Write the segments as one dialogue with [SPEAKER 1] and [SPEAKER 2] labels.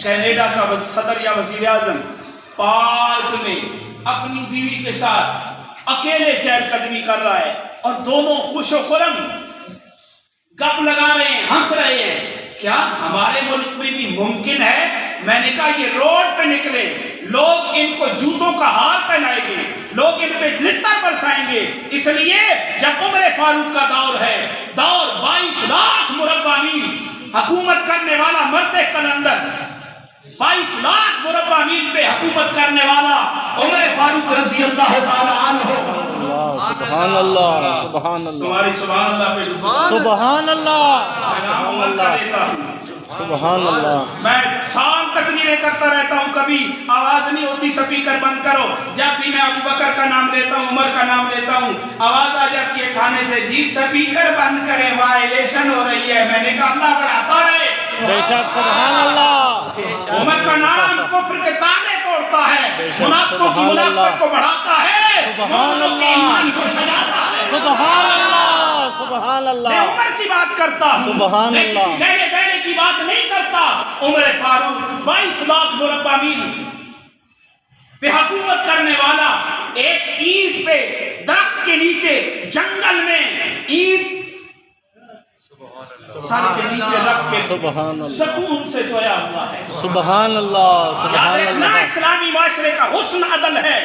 [SPEAKER 1] Canada کا صدر یا وزیر اعظم پارک میں اپنی بیوی کے ساتھ اکیلے چہل قدمی کر رہا ہے اور دونوں خوش و خرم گپ لگا رہے ہیں، ہنس رہے ہیں. کیا ہمارے ملک میں بھی ممکن ہے؟ میں نے کہا یہ روڈ پہ نکلے لوگ ان کو جوتوں کا ہار پہنائیں گے، لوگ ان پہ لتر برسائیں گے. اس لیے جب عمر فاروق کا دور ہے، دور 22 لاکھ مربع میل حکومت کرنے والا مرد قلندر، 22 لاکھ مربع میل پہ حکومت کرنے والا عمر فاروق رضی اللہ تعالیٰ عنہ.
[SPEAKER 2] سبحان اللہ، سبحان اللہ،
[SPEAKER 1] تمہاری سبحان اللہ پہ
[SPEAKER 2] سبحان اللہ،
[SPEAKER 1] سبحان اللہ دیتا ہوں.
[SPEAKER 2] سبحان اللہ.
[SPEAKER 1] میں سال تقریریں کرتا رہتا ہوں، کبھی آواز نہیں ہوتی سپیکر بند کرو. جب بھی میں ابو بکر کا نام لیتا ہوں، عمر کا نام لیتا ہوں، آواز آ جاتی ہے تھانے سے، جی سپیکر بند کریں وائلیشن ہو رہی ہے. میں نے کہا اللہ بڑھاتا رہے.
[SPEAKER 2] بے شک، سبحان اللہ.
[SPEAKER 1] عمر کا نام کفر کے تانے توڑتا ہے، منافقوں کی منافقت کو بڑھاتا ہے،
[SPEAKER 2] سبحان اللہ،
[SPEAKER 1] ایمان کو سجاتا ہے.
[SPEAKER 2] سبحان اللہ، سبحان
[SPEAKER 1] میں
[SPEAKER 2] اللہ،
[SPEAKER 1] عمر کی بات کرتا ہوں،
[SPEAKER 2] سبحان
[SPEAKER 1] میں
[SPEAKER 2] اللہ.
[SPEAKER 1] کسی گہرے گہرے کی بات نہیں کرتا. عمر فاروق 22 لاکھ مربع میل پہ حکومت کرنے والا، ایک اینٹ پہ درخت کے نیچے جنگل میں اینٹ سر کے نیچے رکھ کے
[SPEAKER 2] سبحان اللہ،
[SPEAKER 1] سکون سے سویا ہوا ہے.
[SPEAKER 2] سبحان اللہ،
[SPEAKER 1] یاد
[SPEAKER 2] سبحان
[SPEAKER 1] رکھنا
[SPEAKER 2] اللہ.
[SPEAKER 1] اسلامی معاشرے کا حسن عدل ہے.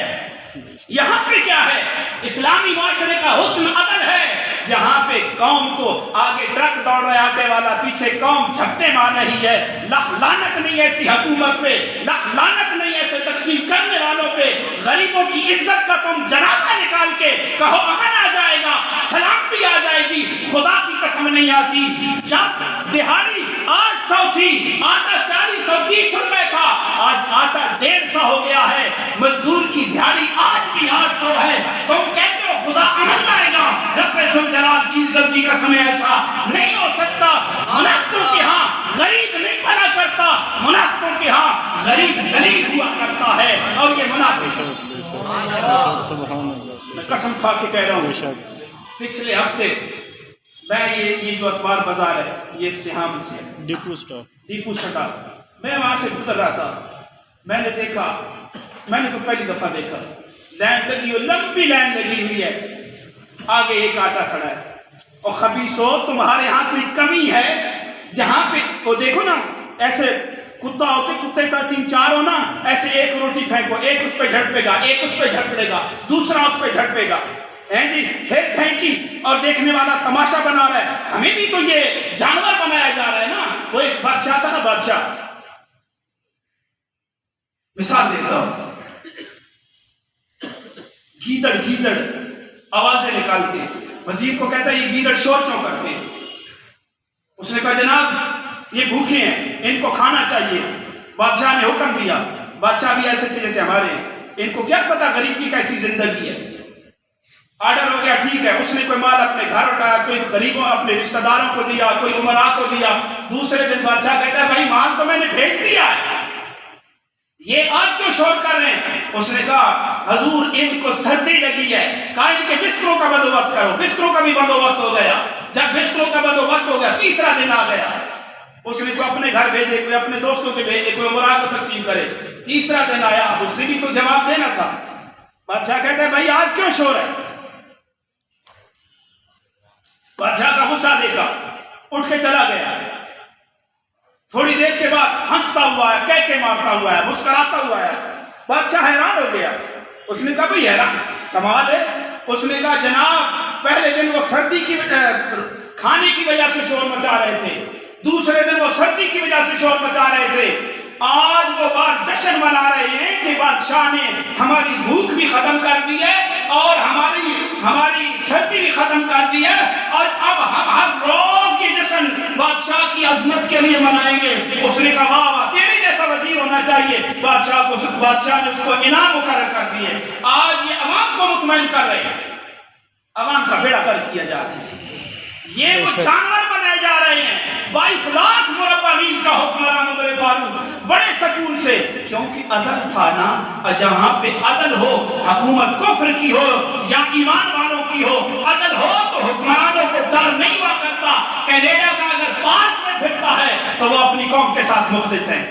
[SPEAKER 1] یہاں پہ کیا ہے؟ اسلامی معاشرے کا حسن عدل ہے جہاں پہ قوم کو آگے ٹرک دوڑ رہا ہے آٹے والا، پیچھے قوم جھپٹے مار رہی ہے. لخ لعنت نہیں ایسی حکومت پہ، لخ لعنت نہیں ایسے تقسیم کرنے والوں پہ. غریبوں کی عزت کا تم جنازہ نکال کے کہو امن آ جائے گا، سلامتی آ جائے گی. خدا کی قسم نہیں آتی. جب دہاڑی 800 تھی، آٹا 430 روپے تھا، آج آٹا 150 ہو گیا ہے. مزدور کی دہاڑی آج بھی 800 ہے. تم کہتے ہو خدا امن لائے گا، رب ذوالجلال کی عزت کی قسم ایسا نہیں ہو سکتا. منافقوں کے ہاں غریب نہیں بنا کرتا، منافقوں کے ہاں غریب ذلیل ہوا کرتا ہے. اور یہ منافق،
[SPEAKER 2] سبحان اللہ،
[SPEAKER 1] میں قسم کھا کے کہہ رہا
[SPEAKER 2] بے
[SPEAKER 1] ہوں،
[SPEAKER 2] شک.
[SPEAKER 1] پچھلے ہفتے میں یہ جو اتوار بازار ہے یہ سیہام سے
[SPEAKER 2] ڈپو اسٹاپ.
[SPEAKER 1] ڈیپو سٹا، میں وہاں سے گزر رہا تھا. میں نے دیکھا، میں نے تو پہلی دفعہ دیکھا لائن لگی ہوئی، لمبی لائن لگی ہوئی ہے. آگے ایک آٹا کھڑا ہے. اور خبیثو، تمہارے ہاں کوئی کمی ہے جہاں پہ وہ دیکھو نا، ایسے کتا ہوتے، کتے کا 3-4 ہو نا، ایسے ایک روٹی پھینکو، ایک اس پہ جھڑپے گا، ایک اس پہ جھڑپے گا، دوسرا اس پہ جھڑپے گا. جی پھر پھینکی اور دیکھنے والا تماشا بنا رہا ہے. ہمیں بھی تو یہ جانور بنایا جا رہا ہے نا. وہ ایک بادشاہ تھا نا، بادشاہ، مثال دیتا ہوں، گیدڑ گیدڑ آوازیں نکالتے، وزیر کو کہتا ہے یہ گیدڑ شور کیوں کرتے ہیں؟ اس نے کہا جناب یہ بھوکے ہیں، ان کو کھانا چاہیے. بادشاہ نے حکم دیا. بادشاہ بھی ایسے تھے جیسے ہمارے ہیں، ان کو کیا پتا غریب کی کیسی زندگی ہے. آرڈر ہو گیا، ٹھیک ہے. اس نے کوئی مال اپنے گھر اٹھایا، کوئی غریبوں اپنے رشتہ داروں کو دیا، کوئی امراء کو دیا. دوسرے دن بادشاہ کہتا ہے بھائی مال تو میں نے بھیج دیا ہے، یہ آج کیوں شور کر رہے ہیں؟ اس نے کہا حضور ان کو سردی لگی ہے، کہا ان کے بستروں کا بندوبست کرو. بستروں کا بھی بندوبست ہو گیا. جب بستروں کا بندوبست ہو گیا، تیسرا دن آ گیا. اس نے کوئی اپنے گھر بھیجے، کوئی اپنے دوستوں کے بھیجے، کوئی امراء کو تقسیم کرے. تیسرا دن آیا، اس نے بھی تو جواب دینا تھا. بادشاہ کہتا ہے بھائی آج کیوں شور ہے؟ بادشاہ کا غصہ دیکھا، اٹھ کے چلا گیا. تھوڑی دیر کے بعد ہنستا ہوا ہے، کہہ کے مارتا ہوا ہے، مسکراتا ہوا ہے. بادشاہ حیران ہو گیا. اس نے کہا بھئی حیران، کمال ہے. اس نے کہا جناب پہلے دن وہ سردی کی کھانے کی وجہ سے شور مچا رہے تھے، دوسرے دن وہ سردی کی وجہ سے شور مچا رہے تھے، آج وہ بات جشن منا رہے ہیں کہ بادشاہ نے ہماری بھوک بھی ختم کر دی ہے اور ہماری سردی بھی ختم کر دی ہے، اور اب ہم ہر روز یہ جشن بادشاہ کی عظمت کے لیے منائیں گے. اس نے کہا واہ واہ، تیرے جیسا وزیر ہونا چاہیے. بادشاہ نے اس کو انعام مقرر کر دیے. آج یہ عوام کو مطمئن کر رہے ہیں، عوام کا بیڑا غرق کیا جا رہا ہے. یہ وہ جانور بنائے جا رہے ہیں. 22 لاکھ مربع میل کا حکمران عمر فاروق بڑے سکون سے، کیونکہ عدل تھا نا. جہاں پہ عدل ہو، حکومت کفر کی ہو یا ایمان والوں کی ہو، عدل ہو تو حکمرانوں کو ڈر نہیں ہوا کرتا. کینیڈا کا اگر پارک میں پھرتا ہے تو وہ اپنی قوم کے ساتھ مخلص ہیں.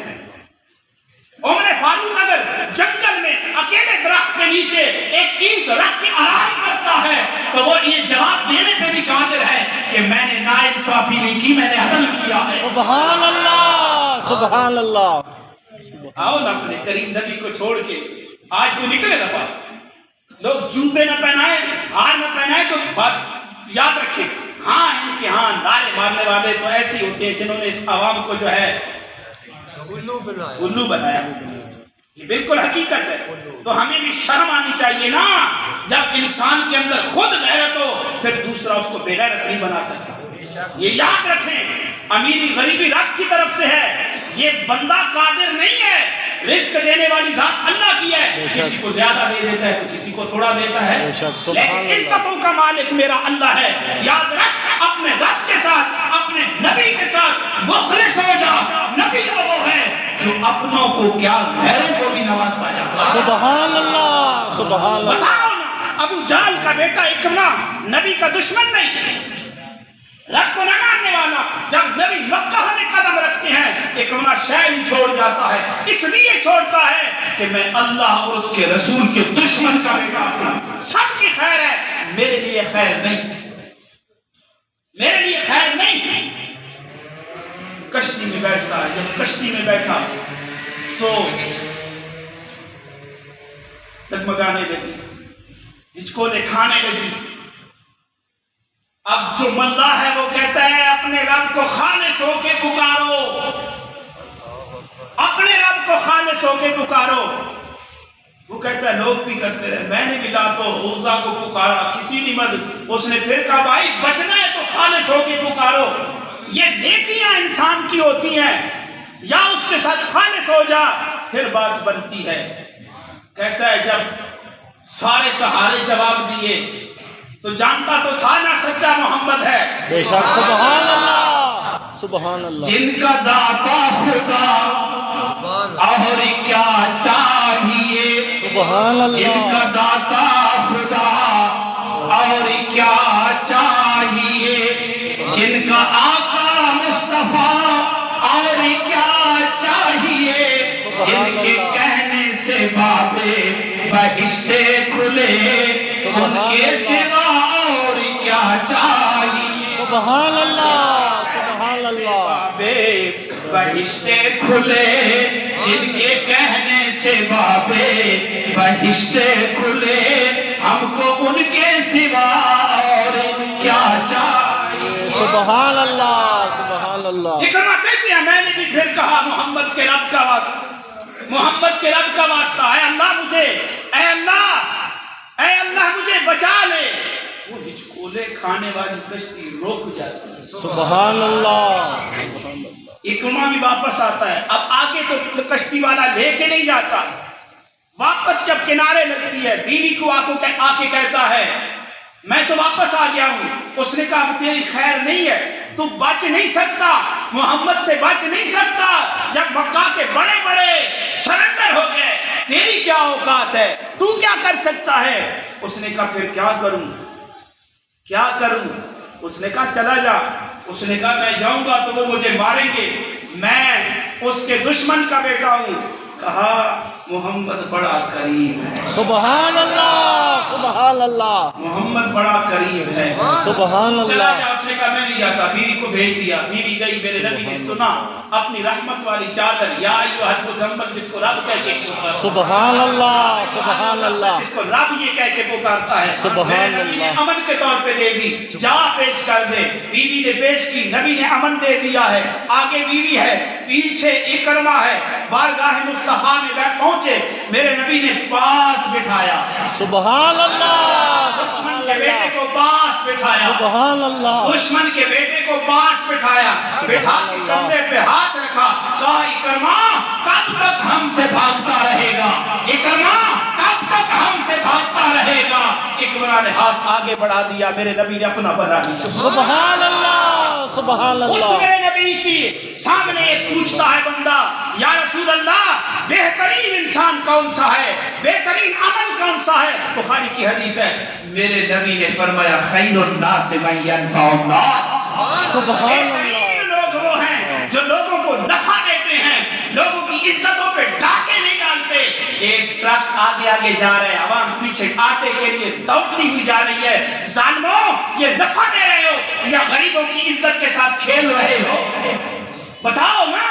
[SPEAKER 1] نیچے ایک اینٹ رکھ کے آرام کرتا ہے تو وہ یہ جواب دینے پہ بھی قادر ہے کہ میں نے ناانصافی نہیں کی، میں نے عدل کیا ہے۔
[SPEAKER 2] سبحان اللہ، سبحان اللہ۔
[SPEAKER 1] آؤ نا اپنے کریم نبی کو چھوڑ کے آج وہ نکلے نا بات، لوگ جوتے نہ پہنائے، ہار نہ پہنائے تو بات یاد رکھیں۔ ہاں ان کے ہاں نعرے مارنے والے تو ایسے ہوتے ہیں جنہوں نے اس عوام کو جو ہے الو بنایا، یہ بالکل حقیقت ہے۔ تو ہمیں بھی شرم آنی چاہیے نا، جب انسان کے اندر خود غیرت ہو پھر دوسرا اس کو بے غیرت نہیں بنا سکتا۔ یہ یاد رکھیں، امیری غریبی رب کی طرف سے ہے، یہ بندہ قادر نہیں ہے۔ رزق دینے والی ذات اللہ کی ہے، کسی کو زیادہ دے دیتا ہے تو کسی کو تھوڑا دیتا ہے، لیکن عزتوں کا مالک میرا اللہ ہے۔ یاد رکھ، اپنے رب کے ساتھ، اپنے نبی کے ساتھ مخلص ہو جا۔ نبی وہ ہے جو اپنوں کو کیا غیروں کو بھی نوازتا جاتا ہے۔
[SPEAKER 2] سبحان اللہ، سبحان اللہ۔
[SPEAKER 1] بتاؤ نا، ابو جہل کا بیٹا اکرمہ نبی کا دشمن نہیں، رب کو نہ ماننے والا، جب نبی مکہ میں قدم رکھتے ہیں اکرمہ شیم چھوڑ جاتا ہے، اس لیے چھوڑتا ہے کہ میں اللہ اور اس کے رسول کے دشمن کا بیٹا ہوں۔ سب کی خیر ہے، میرے لیے خیر نہیں، میرے لیے خیر نہیں۔ کشتی میں بیٹھتا ہے، جب کشتی میں بیٹھا تو ڈگمگانے لگی، ہچکولے کھانے لگی۔ اب جو ملاح ہے وہ کہتا ہے اپنے رب کو خالص ہو کے پکارو، اپنے رب کو خالص ہو کے پکارو۔ وہ کہتا ہے لوگ بھی کرتے رہے، میں نے بھی لات و عزا کو پکارا، کسی نہیں مدد۔ اس نے پھر کہا بھائی بچنا ہے تو خالص ہو کے پکارو۔ یہ نیکیاں انسان کی ہوتی ہیں، یا اس کے ساتھ خالص ہو جا پھر بات بنتی ہے۔ کہتا ہے جب سارے سہارے جواب دیے تو جانتا تو تھا نا سچا محمد ہے۔
[SPEAKER 2] بے شک، سبحان اللہ، سبحان اللہ۔
[SPEAKER 1] جن کا داتا خدا اور کیا چاہیے،
[SPEAKER 2] سبحان اللہ۔
[SPEAKER 1] جن کا داتا خدا اور کیا چاہیے، جن کا آقا مصطفیٰ اور کیا چاہیے، جن کے کہنے سے بابے بہشتے کھلے، ان کے سوا اور کیا چاہیے۔
[SPEAKER 2] سبحان اللہ، سبحان اللہ۔
[SPEAKER 1] بابے بہشتے کھلے، جن کے کہنے سے بابے بہشتے کھلے، ہم کو ان کے سوا اور کیا چاہیے۔
[SPEAKER 2] سبحان اللہ، سبحان اللہ۔
[SPEAKER 1] اکرمہ کہتے ہیں میں نے بھی پھر کہا محمد کے رب کا واسطہ، محمد کے رب کا واسطہ، اے اللہ مجھے، اے اللہ، اے اللہ مجھے بچا لے۔ وہ ہچکولے کھانے والی کشتی رک جاتی ہے۔
[SPEAKER 2] سبحان اللہ۔
[SPEAKER 1] اکرمہ بھی واپس آتا ہے، اب آگے تو کشتی والا لے کے نہیں جاتا، واپس جب کنارے لگتی ہے بیوی کو آ کے کہتا ہے میں تو واپس آ گیا ہوں۔ اس نے کہا تیری خیر نہیں ہے، تو بچ نہیں سکتا، محمد سے بچ نہیں سکتا، جب مکہ کے بڑے بڑے سرنڈر ہو گئے، تیری کیا اوقات ہے، تو کیا کر سکتا ہے؟ اس نے کہا پھر کیا کروں، کیا کروں؟ اس نے کہا چلا جا۔ اس نے کہا میں جاؤں گا تو وہ مجھے ماریں گے، میں اس کے دشمن کا بیٹا ہوں۔ کہا محمد بڑا کریم ہے،
[SPEAKER 2] سبحان اللہ، سبحان اللہ،
[SPEAKER 1] محمد بڑا کریم ہے،
[SPEAKER 2] سبحان
[SPEAKER 1] چلا
[SPEAKER 2] اللہ۔
[SPEAKER 1] جا۔ اس نے کہا میں نہیں جاتا، بیوی کو بھیج دیا، بیوی گئی، میرے نبی نے سنا، اپنی رحمت والی چادر یا ایھا المزمل جس کو رب کہہ کے پکارتا ہے،
[SPEAKER 2] سبحان اللہ، سبحان اللہ،
[SPEAKER 1] جس کو رب یہ کہہ کے پکارتا ہے،
[SPEAKER 2] سبحان
[SPEAKER 1] میرے نبی نے
[SPEAKER 2] اللہ۔
[SPEAKER 1] امن کے طور پہ دے دی، جا پیش کر دے۔ بیوی نے پیش کی، نبی نے امن دے دیا ہے، آگے بیوی ہے، پیچھے اکرمہ ہے، بارگاہ مصطفیٰ میں پہنچے، میرے نبی نے پاس بٹھایا،
[SPEAKER 2] سبحان اللہ،
[SPEAKER 1] دشمن کے بیٹے کو پاس بٹھایا،
[SPEAKER 2] سبحان اللہ،
[SPEAKER 1] دشمن کے بیٹے کو پاس بٹھایا، بٹھا کے کندھے پہ ہاتھ رکھا، کہا اکرمہ کب تک ہم سے بھاگتا رہے گا، اکرمہ کب تک ہم سے بھاگتا رہے گا۔ اکرمہ نے ہاتھ آگے بڑھا دیا، میرے نبی نے اپنا بنا لیا۔
[SPEAKER 2] سبحان اللہ، سبحان
[SPEAKER 1] اس
[SPEAKER 2] اللہ۔
[SPEAKER 1] میرے نبی کی سامنے پوچھتا ہے بندہ یا رسول اللہ بہترین انسان کون سا ہے، بہترین عمل کون سا ہے؟ بخاری کی حدیث ہے، میرے نبی نے فرمایا خیر الناس من ینفع الناس،
[SPEAKER 2] سبحان اللہ۔
[SPEAKER 1] بہترین لوگ وہ ہیں جو لوگوں کو نفع دیتے ہیں، لوگوں کی عزتوں پہ ڈاکے نہیں ڈالتے، ایک ٹرک آگے آگے جا رہے ہیں، عوام پیچھے آٹے کے لیے دوڑتی ہوئی جا رہی ہے۔ ظالموں، یہ نفع دے رہے ہو یا غریبوں کی عزت کے ساتھ کھیل رہے ہو؟ بتاؤ نا،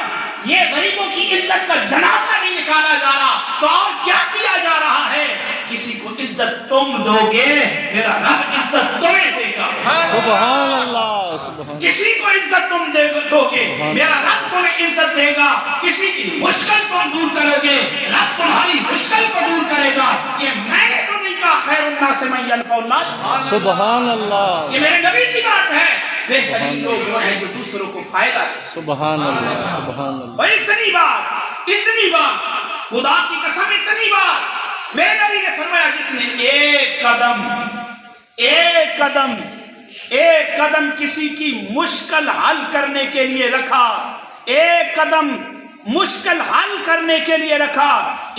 [SPEAKER 1] یہ غریبوں کی عزت کا جنازہ نہیں نکالا جا رہا تو اور کیا کیا جا رہا ہے؟ کسی کو عزت تم دو گے، میرا رب عزت تمہیں دے گا۔
[SPEAKER 2] سبحان اللہ، سبحان
[SPEAKER 1] کسی کو عزت تم دو گے، میرا رب تمہیں عزت دے گا۔ کسی کی مشکل تم دور کرو گے، رب تمہاری مشکل کو دور کرے گا۔ یہ میں نے تو نہیں کہا، خیر الناس من ینفع الناس،
[SPEAKER 2] سبحان اللہ،
[SPEAKER 1] یہ میرے نبی کی بات ہے۔ بہترین لوگ وہ ہیں جو دوسروں کو فائدہ دیں۔
[SPEAKER 2] سبحان اللہ، سبحان اللہ،
[SPEAKER 1] اور اتنی بات، خدا کی قسم اتنی بات میرے نبی نے فرمایا، جس نے ایک قدم کسی کی مشکل حل کرنے کے لیے رکھا، ایک قدم مشکل حل کرنے کے لیے رکھا،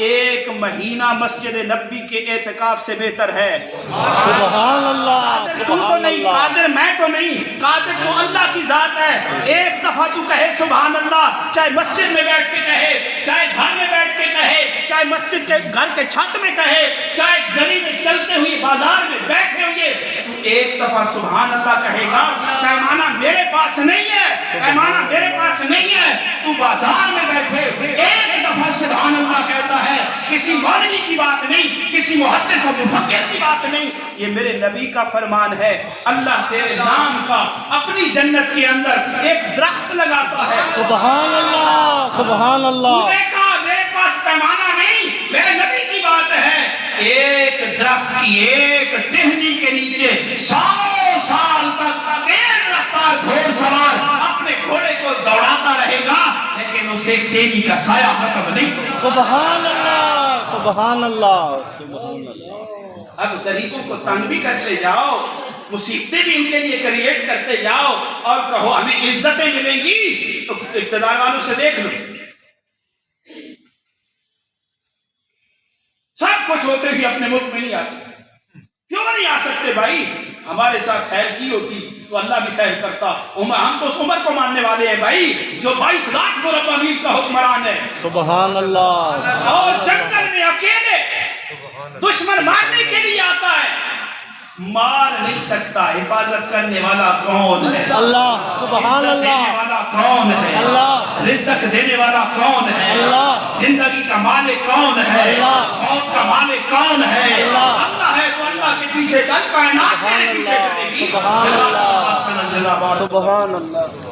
[SPEAKER 1] ایک مہینہ مسجد نبوی کے اعتکاف سے بہتر ہے۔
[SPEAKER 2] سبحان اللہ،
[SPEAKER 1] قادر تو
[SPEAKER 2] سبحان
[SPEAKER 1] نہیں،
[SPEAKER 2] اللہ،
[SPEAKER 1] قادر میں تو نہیں، قادر تو اللہ کی ذات ہے۔ ایک دفعہ تو کہے سبحان اللہ، چاہے مسجد میں بیٹھ کے کہے، چاہے گھر میں بیٹھ کے کہے، چاہے مسجد کے گھر کے چھت میں کہے، چاہے گلی میں چلتے ہوئے بازار میں بیٹھے ہوئے، تو ایک دفعہ سبحان اللہ کہے گا۔ پیمانہ میرے پاس نہیں ہے، پیمانہ میرے پاس نہیں ہے، تو بازار میں بیٹھے ایک دفعہ سبحان اللہ کہتا ہے، کسی مولوی کی بات نہیں، کسی محدث و مفکر کی بات نہیں، یہ میرے نبی کا فرمان ہے۔ اللہ تیرے نام کا اپنی جنت کے اندر ایک درخت لگاتا ہے۔
[SPEAKER 2] سبحان اللہ، سبحان اللہ،
[SPEAKER 1] تو نے کہا میرے پاس پیمانہ نہیں، میرے نبی کی بات ہے، ایک درخت کی ایک ٹہنی کے نیچے 100 سال تک تیز رفتار گھوڑ سوار اپنے گھوڑے کو دوڑاتا رہے گا، لیکن اسے ٹہنی کا سایہ ختم نہیں ہوگا۔
[SPEAKER 2] سبحان اللہ، سبحان اللہ، سبحان اللہ،
[SPEAKER 1] اب غریبوں کو تنگ بھی کرتے جاؤ، مصیبتیں بھی ان کے لیے کریٹ کرتے جاؤ، اور کہو ہمیں عزتیں ملیں گی، تو اقتدار والوں سے دیکھ لو، سب کچھ ہوتے ہوئے اپنے ملک میں نہیں آ سکتے۔ کیوں نہیں آ سکتے بھائی؟ ہمارے ساتھ خیر کی ہوتی تو اللہ بھی خیر کرتا۔ ہم تو اس عمر کو ماننے والے ہیں بھائی، جو 22 لاکھ مربع میل کا حکمران ہے،
[SPEAKER 2] سبحان اللہ،
[SPEAKER 1] اور جنگل میں اکیلے دشمن مارنے کے لیے آتا ہے، مار نہیں سکتا۔ حفاظت کرنے والا کون ہے؟
[SPEAKER 2] اللہ، سبحان
[SPEAKER 1] عزت دینے
[SPEAKER 2] اللہ،
[SPEAKER 1] والا کون ہے؟
[SPEAKER 2] اللہ،
[SPEAKER 1] رزق دینے والا کون ہے؟
[SPEAKER 2] اللہ،
[SPEAKER 1] زندگی کا مالک کون ہے؟
[SPEAKER 2] اللہ،
[SPEAKER 1] موت کا مالک کون ہے؟
[SPEAKER 2] اللہ،
[SPEAKER 1] اللہ ہے تو اللہ کے پیچھے چل، کائنات تیرے پیچھے چلے گی۔
[SPEAKER 2] سبحان اللہ،
[SPEAKER 1] جزاک اللہ،
[SPEAKER 2] سبحان اللہ۔